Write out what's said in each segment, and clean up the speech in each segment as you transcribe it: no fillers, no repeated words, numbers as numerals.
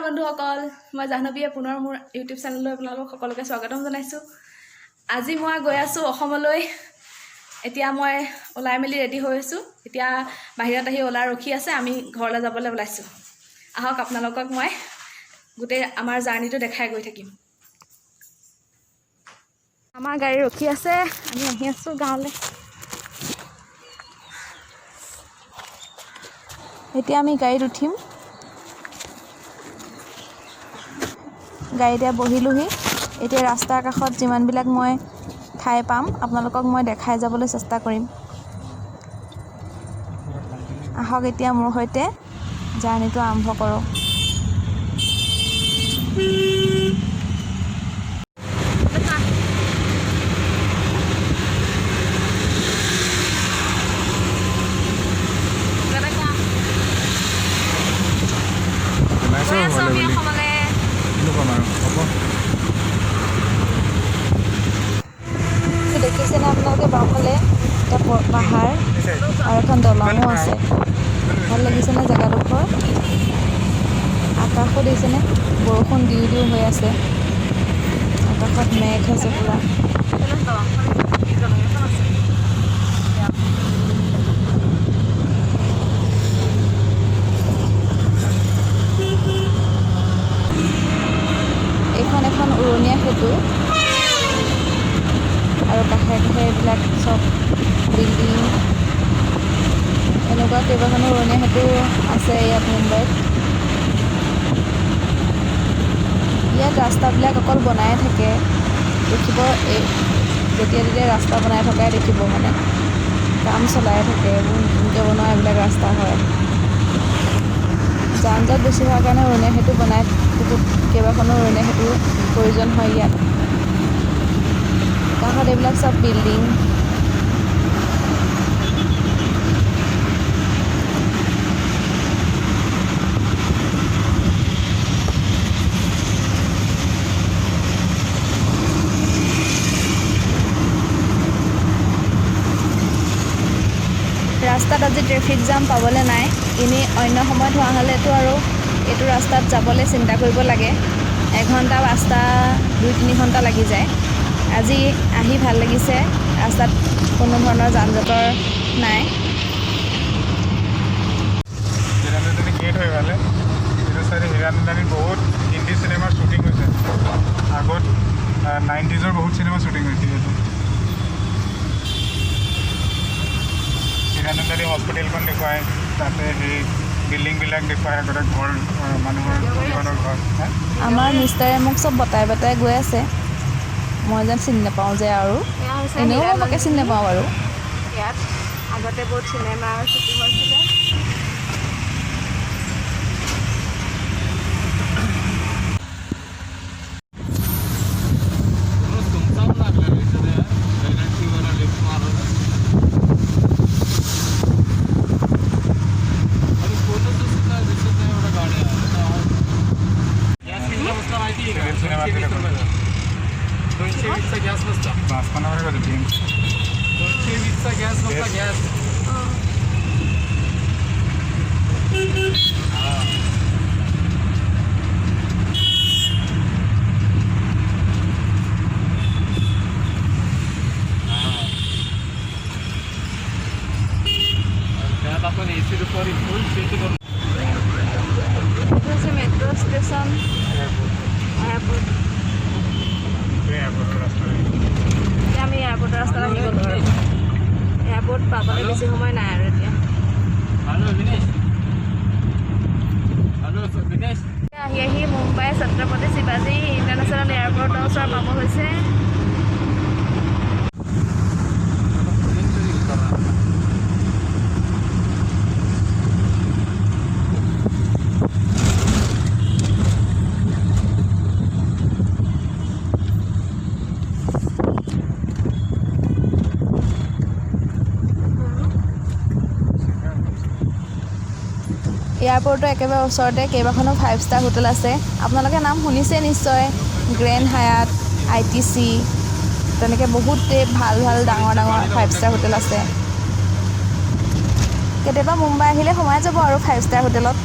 নমস্কাৰ বন্ধুসকল, মই জাহ্নৱীয়ে পুনৰ মোৰ ইউটিউব চেনেললৈ আপোনালোকক সকলোকে স্বাগতম জনাইছোঁ। আজি মই গৈ আছোঁ অসমলৈ। এতিয়া মই ওলাই মেলি ৰেডি হৈ আছোঁ। এতিয়া বাহিৰত আহি ওলাই ৰখি আছে, আমি ঘৰলৈ যাবলৈ ওলাইছোঁ। আহক আপোনালোকক মই গোটেই আমাৰ জাৰ্ণিটো দেখাই গৈ থাকিম। আমাৰ গাড়ী ৰখি আছে, আমি আহি আছোঁ গাঁৱলৈ। এতিয়া আমি গাড়ীত উঠিম। গাড়ীতে বহিলোহি। এতিয়া ৰাস্তাৰ কাষত যিমানবিলাক মই ঠাই পাম আপোনালোকক মই দেখাই যাবলৈ চেষ্টা কৰিম। আহক এতিয়া মোৰ সৈতে জাৰ্ণিটো আৰম্ভ কৰোঁ। দেখিছেনে আপোনালোকে বাওঁফালে এটা পাহাৰ আৰু এখন দলঙো আছে। ভাল লাগিছেনে জেগাডোখৰ? আকাশো দেখিছেনে? বৰষুণ দিও দিও হৈ আছে। আকাশত মেঘ আছে পুৰা। এইখন এখন উৰণীয়া সেতু আৰু কাষে কাষে এইবিলাক চব বিল্ডিং, এনেকুৱা কেইবাখনো উৰণীয়া সেতু আছে ইয়াত মুম্বাইত। ইয়াত ৰাস্তাবিলাক অকল বনাই থাকে, দেখিব যেতিয়া তেতিয়া ৰাস্তা বনাই থকাই দেখিব, মানে কাম চলাই থাকে। এইবোৰ নতুনকৈ বনোৱা এইবিলাক ৰাস্তা হয়। যান জঁট বেছি হোৱাৰ কাৰণে উৰণীয়া সেতু বনাই, বহুত কেইবাখনো উৰণীয়া সেতুৰ প্ৰয়োজন হয় ইয়াত। কাষত এইবিলাক চব বিল্ডিং। ৰাস্তাত আজি ট্ৰেফিক জাম পাবলৈ নাই। এনেই অন্য সময়ত হোৱা হ'লেতো আৰু এইটো ৰাস্তাত যাবলৈ চিন্তা কৰিব লাগে। এঘণ্টা ৰাস্তা 2-3 ঘণ্টা লাগি যায়। আজি আহি ভাল লাগিছে, ৰাস্তাত কোনো ধৰণৰ যান জঁটৰ নাই। গেট হৈ গ'লে এইটো চাইডে হীৰানন্দানীত বহুত হিন্দী চিনেমাৰ শ্বুটিং হৈছে। আগত 90s বহুত চিনেমা শ্বুটিং হৈছিল এইটো। হীৰানন্দানী হস্পিটেলখন দেখুৱায়, তাতে সেই বিল্ডিংবিলাক দেখুৱায়, আগতে ঘৰ মানুহৰ জীৱনৰ ঘৰ। আমাৰ মিষ্টাৰে মোক চব বটাই বটাই গৈ আছে। মই যেন চিনি নাপাওঁ যে, আৰু এনেও মই মোকে চিনি নাপাওঁ বাৰু। ইয়াত আগতে বহুত চিনেমা শ্বুটিং হৈছিলে। Metro station, airport. আমি এয়াৰপৰ্টৰ ৰাস্তাত আহি গ'লোঁ আৰু এয়াৰপৰ্ট পাবলৈ বেছি সময় নাই আৰু এতিয়া। আহি আহি মুম্বাই ছত্ৰপতি শিৱাজী ইণ্টাৰনেশ্যনেল এয়াৰপৰ্টৰ ওচৰত পাব হৈছে। এয়াৰপৰ্টৰ একেবাৰে ওচৰতে কেইবাখনো 5 ষ্টাৰ হোটেল আছে। আপোনালোকে নাম শুনিছে নিশ্চয়, গ্ৰেণ্ড হায়াত, ITC, তেনেকৈ বহুতেই ভাল ভাল ডাঙৰ ডাঙৰ 5 ষ্টাৰ হোটেল আছে। কেতিয়াবা মুম্বাই আহিলে সোমাই যাব আৰু 5 ষ্টাৰ হোটেলত।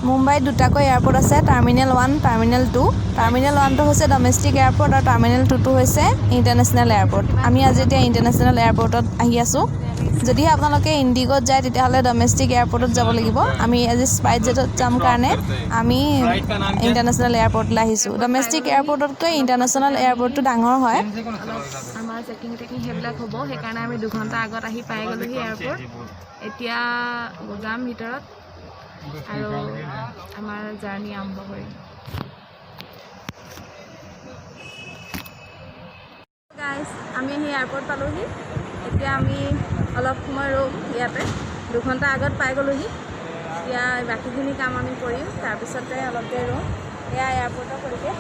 মুম্বাইত দুটাকৈ এয়াৰপৰ্ট আছে, টাৰ্মিনেল 1, টাৰ্মিনেল 2। টাৰ্মিনেল 1টো হৈছে ডমেষ্টিক এয়াৰপৰ্ট আৰু টাৰ্মিনেল 2টো হৈছে ইণ্টাৰনেশ্যনেল এয়াৰপৰ্ট। আমি আজি এতিয়া ইণ্টাৰনেশ্যনেল এয়াৰপৰ্টত আহি আছোঁ। যদিহে আপোনালোকে ইণ্ডিগ'ত যায় তেতিয়াহ'লে ডমেষ্টিক এয়াৰপৰ্টত যাব লাগিব। আমি আজি স্পাইচ জেটত যাম কাৰণে আমি ইণ্টাৰনেশ্যনেল এয়াৰপৰ্টলৈ আহিছোঁ। ডমেষ্টিক এয়াৰপৰ্টতকৈ ইণ্টাৰনেশ্যনেল এয়াৰপৰ্টটো ডাঙৰ হয়। আমাৰ চেকিং সেইবিলাক হ'ব, সেইকাৰণে আমি 2 ঘণ্টা আগত আহি পাই গ'লোহি এয়াৰপৰ্ট। এতিয়া যাম ভিতৰত আৰু আমাৰ জাৰ্ণি আৰম্ভ কৰিম। গাইজ, আমি আহি এয়াৰপৰ্ট পালোহি। এতিয়া আমি অলপ সময় ৰ'ম ইয়াতে, 2 ঘণ্টা আগত পাই গ'লোহি। এতিয়া বাকীখিনি কাম আমি কৰিম, তাৰপিছতে অলপ দেৰি ৰ'ম। এয়া এয়াৰপৰ্টৰ পৰিৱেশ।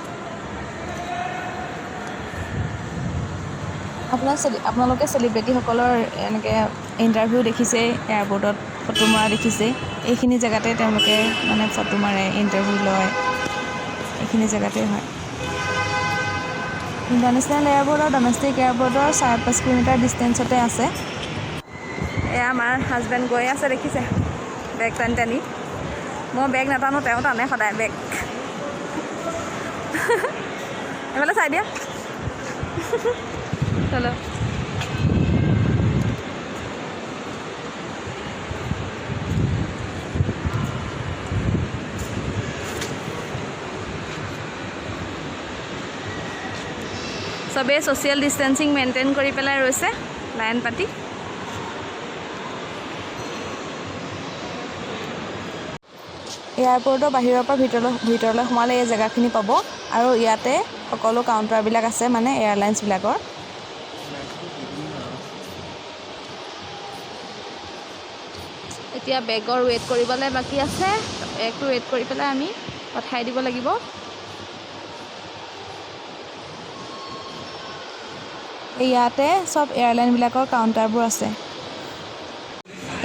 আপোনালোকে চেলিব্ৰিটিসকলৰ এনেকৈ ইণ্টাৰভিউ দেখিছে, এয়াৰপৰ্টত ফটো মৰা দেখিছে। এইখিনি জেগাতে তেওঁলোকে মানে ফটো মাৰে, ইণ্টাৰভিউ লয়, এইখিনি জেগাতে হয়। ইণ্টাৰনেশ্যনেল এয়াৰপৰ্ট আৰু ডমেষ্টিক এয়াৰপৰ্টৰ 4.5 কিলোমিটাৰ ডিষ্টেঞ্চতে আছে। এয়া আমাৰ হাজবেণ্ড গৈ আছে, দেখিছে বেগ টানি। মই বেগ নাটানো, তেওঁ টানে সদায় বেগ। এইফালে চাই দিয়া। চলো। চবেই ছ'চিয়েল ডিষ্টেঞ্চিং মেইনটেইন কৰি পেলাই ৰৈছে লাইন পাতি। এয়াৰপৰ্টৰ বাহিৰৰ পৰা ভিতৰলৈ সোমালে এই জেগাখিনি পাব আৰু ইয়াতে সকলো কাউণ্টাৰবিলাক আছে, মানে এয়াৰলাইন্সবিলাকৰ। এতিয়া বেগৰ ৱেইট কৰিবলৈ বাকী আছে। বেগটো ৱেইট কৰি পেলাই আমি পঠাই দিব লাগিব। ইয়াতে চব এয়াৰলাইনবিলাকৰ কাউণ্টাৰবোৰ আছে।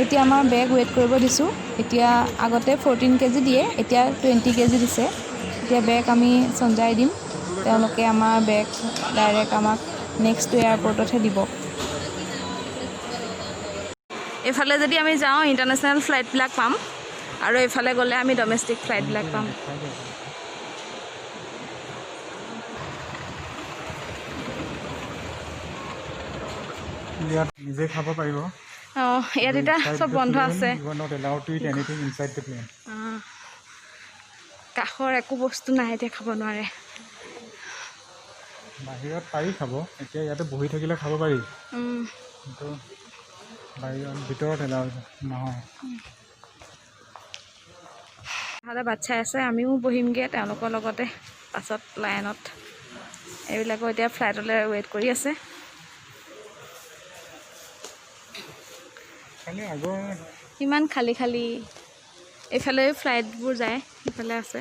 এতিয়া আমাৰ বেগ ৱেইট কৰিব দিছোঁ। এতিয়া আগতে 14 কেজি দিয়ে, এতিয়া 20 কেজি দিছে। এতিয়া বেগ আমি চঞ্জাই দিম, তেওঁলোকে আমাৰ বেগ ডাইৰেক্ট আমাক নেক্সট এয়াৰপৰ্টতহে দিব। এইফালে যদি আমি যাওঁ ইণ্টাৰনেশ্যনেল ফ্লাইটবিলাক পাম আৰু এইফালে গ'লে আমি ডমেষ্টিক ফ্লাইটবিলাক পাম। ইয়াত নিজে খাব পাৰিব। অঁ, ইয়াত এতিয়া চব বন্ধ আছে। কাষৰ একো বস্তু নাই, এতিয়া খাব নোৱাৰে। বাহিৰত পাৰি খাব, এতিয়া ইয়াতে বহি থাকিলে খাব পাৰি, কিন্তু বাহিৰত ভিতৰত এলাউ নহয়। তাহাঁতে বাট চাই আছে, আমিও বহিমগৈ তেওঁলোকৰ লগতে পাছত লাইনত। এইবিলাকো এতিয়া ফ্লাইটলৈ ৱেইট কৰি আছে। ইমান খালী খালী। এইফালে ফ্লাইটবোৰ যায়, সেইফালে আছে।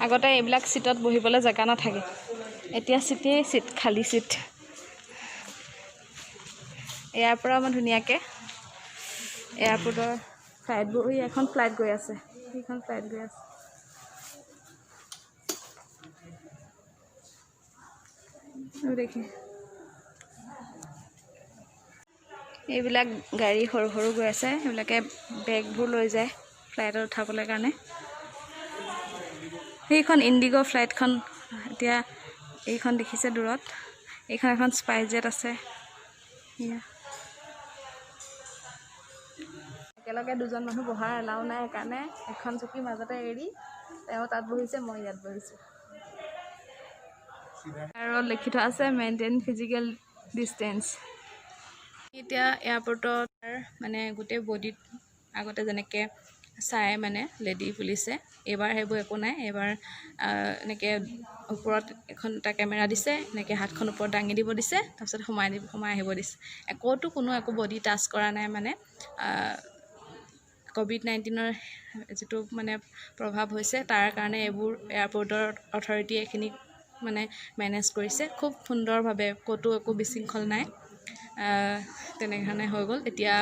আগতে এইবিলাক চিটত বহিবলৈ জেগা নাথাকে, এতিয়া চিটেই চিট, খালী চিট। ইয়াৰ পৰা মই ধুনীয়াকৈ এয়াৰপৰ্টৰ ফ্লাইটবোৰ, এখন ফ্লাইট গৈ আছে, সেইখন ফ্লাইট গৈ আছে। দেখি এইবিলাক গাড়ী সৰু সৰু গৈ আছে, সেইবিলাকে বেগবোৰ লৈ যায় ফ্লাইটত উঠাবলৈ কাৰণে। সেইখন ইণ্ডিগ' ফ্লাইটখন, এতিয়া এইখন দেখিছে দূৰত, এইখন এখন স্পাইচ জেট আছে। একেলগে 2জন মানুহ বহাৰ এলাও নাই, সেইকাৰণে এখন চকী মাজতে এৰি তেওঁ তাত বহিছে, মই ইয়াত বহিছোঁ। আৰু লিখি থোৱা আছে মেইনটেইন ফিজিকেল ডিষ্টেঞ্চ। এতিয়া এয়াৰপৰ্টত মানে গোটেই বডিত আগতে যেনেকৈ চাই মানে লেডি পুলিচে, এইবাৰ সেইবোৰ একো নাই। এইবাৰ এনেকৈ ওপৰত এটা কেমেৰা দিছে, এনেকৈ হাতখন ওপৰত দাঙি দিব দিছে, তাৰপিছত সোমাই আহিব দিছে। একো বডি টাচ কৰা নাই। মানে COVID-19ৰ যিটো মানে প্ৰভাৱ হৈছে, তাৰ কাৰণে এইবোৰ এয়াৰপৰ্টৰ অথৰিটিয়ে এইখিনি মানে মেনেজ কৰিছে খুব সুন্দৰভাৱে, ক'তো একো বিশৃংখল নাই। তেনেধৰণে হৈ গ'ল। এতিয়া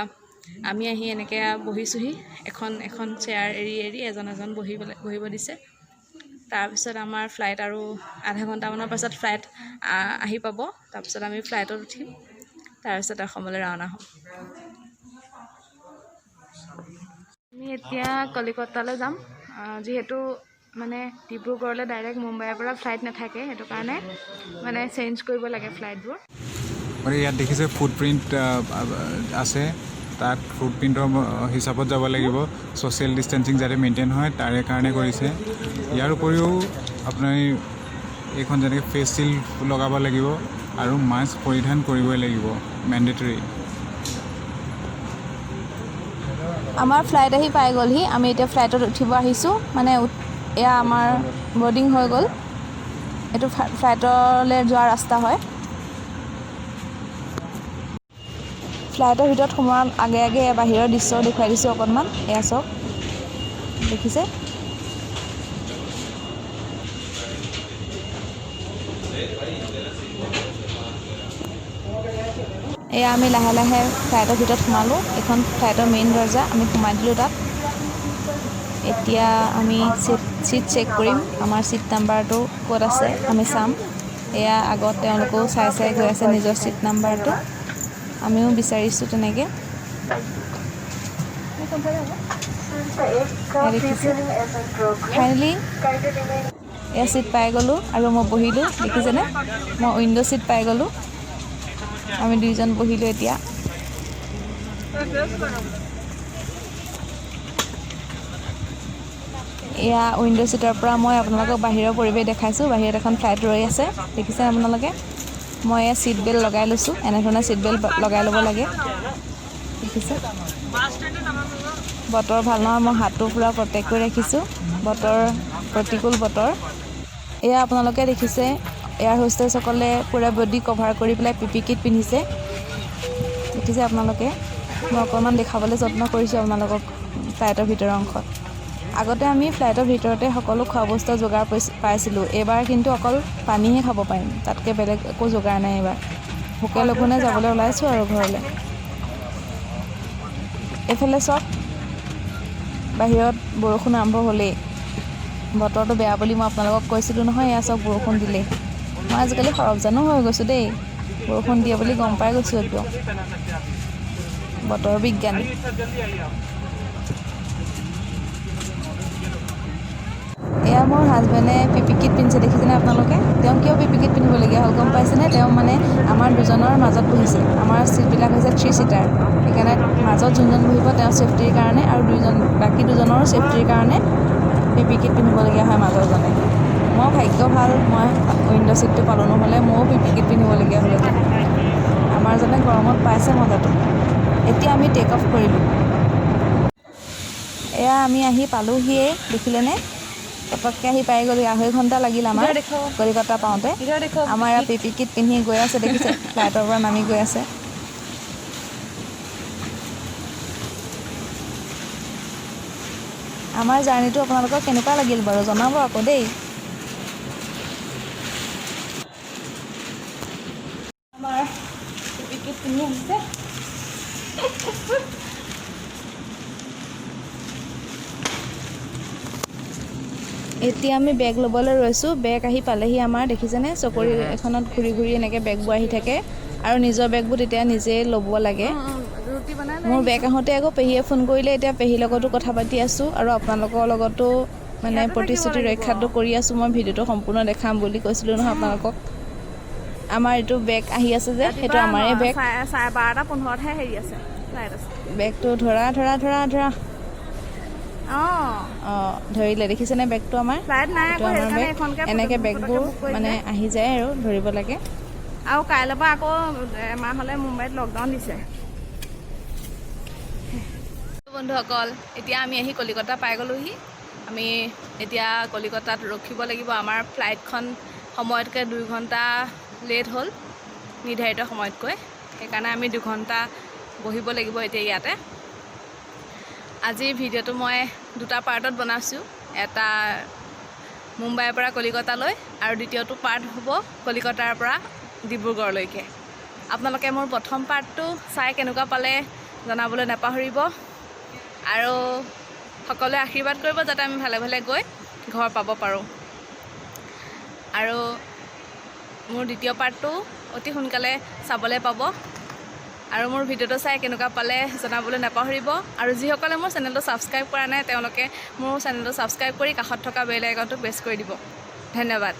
আমি আহি এনেকৈ বহিছোঁহি, এখন চেয়াৰ এৰি এজন বহিব দিছে। তাৰপিছত আমাৰ ফ্লাইট আৰু আধা ঘণ্টামানৰ পাছত ফ্লাইট আহি পাব, তাৰপিছত আমি ফ্লাইটত উঠিম। তাৰপিছত অসমলৈ ৰাওনা হ'ম। আমি এতিয়া কলিকতালৈ যাম, যিহেতু মানে ডিব্ৰুগড়লৈ ডাইৰেক্ট মুম্বাইৰ পৰা ফ্লাইট নাথাকে, সেইটো কাৰণে মানে চেঞ্জ কৰিব লাগে ফ্লাইটবোৰ। মানে ইয়াত দেখিছে ফুটপ্ৰিণ্ট আছে, তাত ফুটপ্ৰিণ্টৰ হিচাপত যাব লাগিব, ছ'চিয়েল ডিষ্টেঞ্চিং যাতে মেইনটেইন হয় তাৰে কাৰণে কৰিছে। ইয়াৰ উপৰিও আপুনি এইখন যেনেকৈ ফেচ চিল্ড লগাব লাগিব আৰু মাস্ক পৰিধান কৰিবই লাগিব, মেণ্ডেটৰী। আমাৰ ফ্লাইট আহি পাই গ'লহি, আমি এতিয়া ফ্লাইটত উঠিব আহিছোঁ, মানে এয়া আমাৰ বৰ্ডিং হৈ গ'ল। এইটো ফ্লাইটলৈ যোৱা ৰাস্তা হয়। ফ্লাইটৰ ভিতৰত সোমোৱাৰ আগে আগে বাহিৰৰ দৃশ্য দেখুৱাই দিছোঁ অকণমান, এয়া চাওক, দেখিছে? এয়া আমি লাহে লাহে ফ্লাইটৰ ভিতৰত সোমালোঁ। এইখন ফ্লাইটৰ মেইন দৰ্জা, আমি সোমাই দিলোঁ তাত। এতিয়া আমি চিট চেক কৰিম, আমাৰ চিট নাম্বাৰটো ক'ত আছে আমি চাম। এয়া আগত তেওঁলোকেও চাই চাই গৈ আছে নিজৰ চিট নাম্বাৰটো, আমিও বিচাৰিছোঁ তেনেকৈ। ফাইনেলি এয়া চিট পাই গ'লোঁ আৰু মই বহিলোঁ, দেখিছেনে? মই উইণ্ড' চিট পাই গ'লোঁ, আমি দুইজন বহিলোঁ এতিয়া। এয়া উইণ্ড' ছিটৰ পৰা মই আপোনালোকক বাহিৰৰ পৰিৱেশ দেখাইছোঁ। বাহিৰত এখন ফ্লাইট ৰৈ আছে, দেখিছে আপোনালোকে? মই এয়া ছিট বেল্ট লগাই লৈছোঁ, এনেধৰণে ছিট বেল্ট লগাই ল'ব লাগে, দেখিছে? বতৰ ভাল নহয়, মই হাতটো পূৰা প্ৰটেক্ট কৰি ৰাখিছোঁ, প্ৰতিকূল বতৰ। এয়া আপোনালোকে দেখিছে এয়াৰ হোষ্টেছসকলে পূৰা বডি কভাৰ কৰি পেলাই PPE কিট পিন্ধিছে, দেখিছে আপোনালোকে? মই অকণমান দেখাবলৈ যত্ন কৰিছোঁ আপোনালোকক ফ্লাইটৰ ভিতৰৰ অংশত। আগতে আমি ফ্লাইটৰ ভিতৰতে সকলো খোৱা বস্তু যোগাৰ পাইছিলোঁ, এইবাৰ কিন্তু অকল পানীহে খাব পাৰিম, তাতকৈ বেলেগ একো যোগাৰ নাই এইবাৰ। ভোকে লঘোণে যাবলৈ ওলাইছোঁ আৰু ঘৰলৈ। এইফালে চাওক, বাহিৰত বৰষুণ আৰম্ভ হ'লেই। বতৰটো বেয়া বুলি মই আপোনালোকক কৈছিলোঁ নহয়, এয়া চাওক বৰষুণ দিলেই। মই আজিকালি সৰবজানো হৈ গৈছোঁ দেই, বৰষুণ দিয়ে বুলি গম পাই গৈছোঁ একদম, বতৰ বিজ্ঞানী। এয়া মোৰ হাজবেণ্ডে PPE কিট পিন্ধিছে, দেখিছেনে আপোনালোকে? তেওঁ কিয় PPE কিট পিন্ধিবলগীয়া হ'ল গম পাইছেনে? তেওঁ মানে আমাৰ দুজনৰ মাজত বহিছে, আমাৰ চিটবিলাক হৈছে 3 ছিটাৰ, সেইকাৰণে মাজত যোনজন বহিব তেওঁ ছেফটিৰ কাৰণে আৰু বাকী দুজনৰো ছেফটিৰ কাৰণে PPE কিট পিন্ধিবলগীয়া হয় মাজৰজনে। মই ভাগ্য ভাল, মই উইণ্ড' ছিটটো পালোঁ, নহ'লে ময়ো PPE কিট পিন্ধিবলগীয়া হ'লহেঁতেন। আমাৰজনে গৰমত পাইছে মজাটো। এতিয়া আমি টেক অফ কৰিলোঁ। এয়া আমি আহি পালোঁহিয়ে, দেখিলেনে? পটককৈ আহি পাই গ'লোঁ, 2.5 ঘণ্টা লাগিল আমাৰ কলিকতা পাওঁতে। আমাৰ ইয়াত PPE কিট পিন্ধি গৈ আছে, দেখিছে? ফ্লাইটৰ পৰা নামি গৈ আছে। আমাৰ জাৰ্ণিটো আপোনালোকৰ কেনেকুৱা লাগিল বাৰু জনাব আকৌ দেই। আমাৰ PPE কিট পিন্ধি আহিছে। এতিয়া আমি বেগ ল'বলৈ ৰৈছোঁ, বেগ আহি পালেহি আমাৰ, দেখিছেনে? চকৰি এখনত ঘূৰি ঘূৰি এনেকৈ বেগবোৰ আহি থাকে আৰু নিজৰ বেগবোৰ তেতিয়া নিজেই ল'ব লাগে। মোৰ বেগ আহোঁতে আকৌ পেহীয়ে ফোন কৰিলে, এতিয়া পেহীৰ লগতো কথা পাতি আছোঁ আৰু আপোনালোকৰ লগতো মানে প্ৰতিশ্ৰুতি ৰক্ষাটো কৰি আছোঁ। মই ভিডিঅ'টো সম্পূৰ্ণ দেখাম বুলি কৈছিলোঁ নহয় আপোনালোকক। আমাৰ এইটো বেগ আহি আছে যে, সেইটো আমাৰে বেগ। 12:15হে হেৰি আছে, ফ্লাইট আছে। বেগটো ধৰা ধৰিলে, দেখিছেনে? বেগটো আমাৰ, ফ্লাইট নাই এইটো আকৌ, আমাৰ সেইকাৰণে বেগ। এইখনকে এনেকৈ বেগবোৰ বুক কৰিছে। মানে আহি যায় আৰু ধৰিব লাগে। আৰু কাইলৈৰ পৰা আকৌ এমাহ হ'লে মুম্বাইত লকডাউন দিছে। বন্ধুসকল, এতিয়া আমি আহি কলিকতা পাই গ'লোহি। আমি এতিয়া কলিকতাত ৰখিব লাগিব। আমাৰ ফ্লাইটখন সময়তকৈ 2 ঘণ্টা লেট হ'ল, নিৰ্ধাৰিত সময়তকৈ, সেইকাৰণে আমি 2 ঘণ্টা বহিব লাগিব এতিয়া ইয়াতে। আজিৰ ভিডিঅ'টো মই 2টা পাৰ্টত বনাইছোঁ, এটা মুম্বাইৰ পৰা কলিকতালৈ আৰু দ্বিতীয়টো পাৰ্ট হ'ব কলিকতাৰ পৰা ডিব্ৰুগড়লৈকে। আপোনালোকে মোৰ প্ৰথম পাৰ্টটো চাই কেনেকুৱা পালে জনাবলৈ নাপাহৰিব আৰু সকলোৱে আশীৰ্বাদ কৰিব যাতে আমি ভালে ভালে গৈ ঘৰ পাব পাৰোঁ। আৰু মোৰ দ্বিতীয় পাৰ্টটো অতি সোনকালে চাবলৈ পাব। আৰু মোৰ ভিডিঅ'টো চাই কেনেকুৱা পালে জনাবলৈ নাপাহৰিব আৰু যিসকলে মোৰ চেনেলটো ছাবস্ক্ৰাইব কৰা নাই তেওঁলোকে মোৰ চেনেলটো ছাবস্ক্ৰাইব কৰি কাষত থকা বেল আইকনটো প্ৰেছ কৰি দিব। ধন্যবাদ।